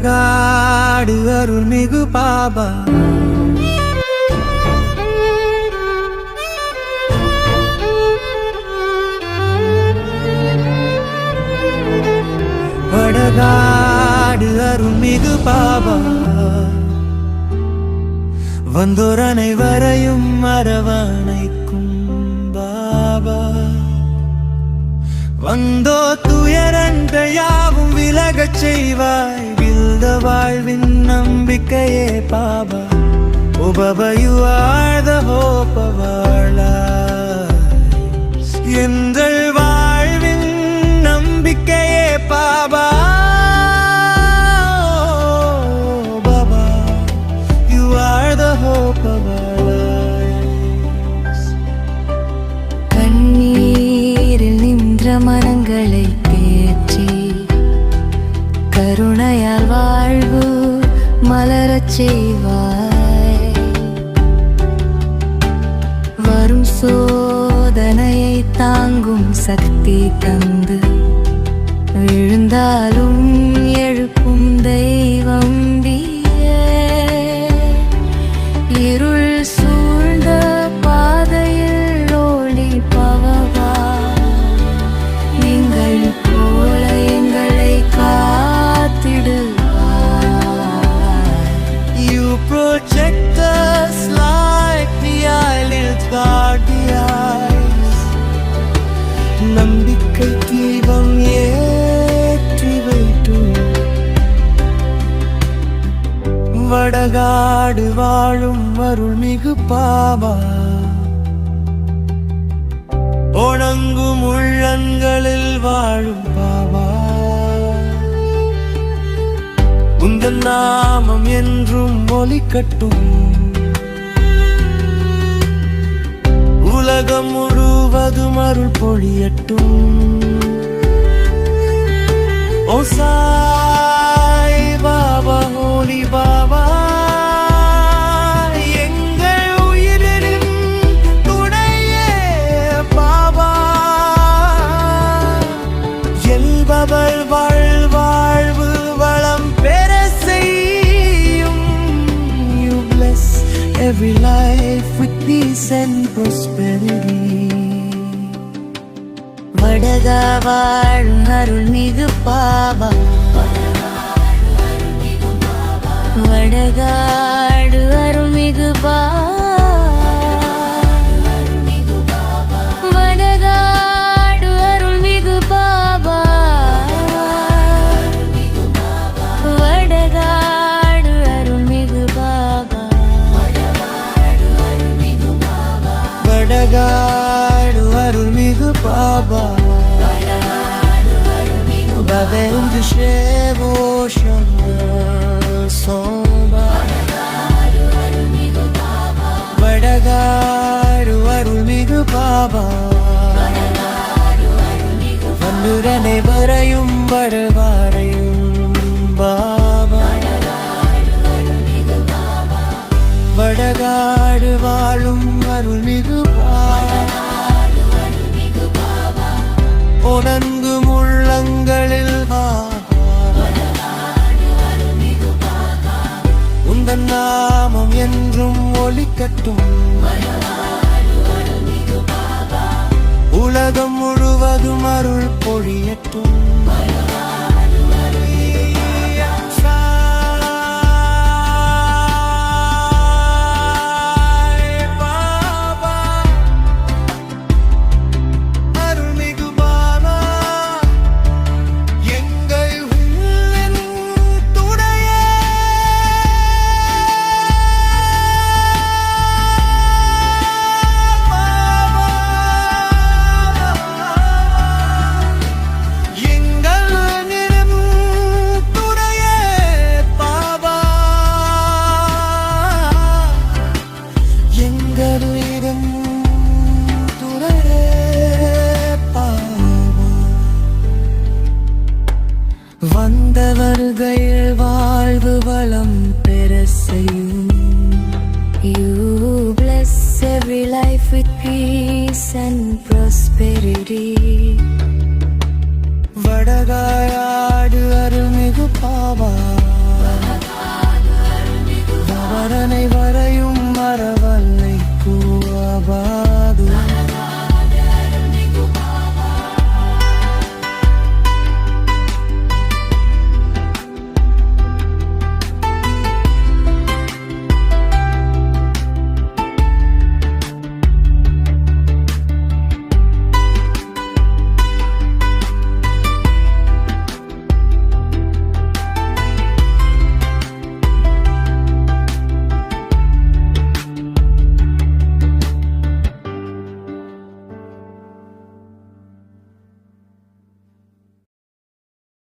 வடகாடு அருள்மிகு பாபா வடகாடு அருள்மிகு பாபா வந்தோர் அனைவரையும் அரவணைக்கும் பாபா வந்தோ துயரங்கள் யாவும் விலகச் செய்வாய் வில்த வாழ்வின் நம்பிக்கையே Baba Oh Baba, you are the hope of our lives எங்கள் வாழ்வின் நம்பிக்கையே Baba Oh Baba, you are the hope of our lives கண்ணீரில் நின்ற மனங்களை தேற்றி கருணையால் வாழ்வு மலரச் செய்வாய் வரும் சோதனையை தாங்கும் சக்தி தந்து விழுந்தாலும் எழுப்பும் தெய்வம் இருள் சூழ்ந்த பாதையில் ஒளி பவவா நீங்கள் போல எங்களை காத்திடுவாய் You protect us like the eyelids guard the eyes நம்பிக்கை தீபம் ஏற்றி வைக்கும் வடகாடு வாழும் அருள்மிகு பாபா உணங்கும் உள்ளங்களில் வாழும் பாபா உந்தன் நாமம் என்றும் ஒலிக்கட்டும் உலகம் முழுவதும் அருள் பொழியட்டும் ஓ சாய் பாபா ஹோலி பாபா எங்கள் உயிரின் துணையே பாபா என்பவர் வாழ்வு வளம் பெற செய்யும் You bless every life with peace and prosperity வடகா வாழும் அருள்மிகு பாபா வடகாடு அருள்மிகு வடகாடு அருள்மிகு பாபா வடகாடு அருள்மிகு பாபா வடகாடு அருள்மிகு Baba Bavendo chevo chama somba Vadakadu அருள்மிகு பாபா வந்தோர் அனைவரையும் வரவழையும் பாபா வடகாடு வாழும் அருள்மிகு பாபா உணங்கும் உள்ளங்களில் உந்தன் நாமம் என்றும் ஒலிக்கட்டும் உலகம் முழுவதும் அருள் பொழியட்டும்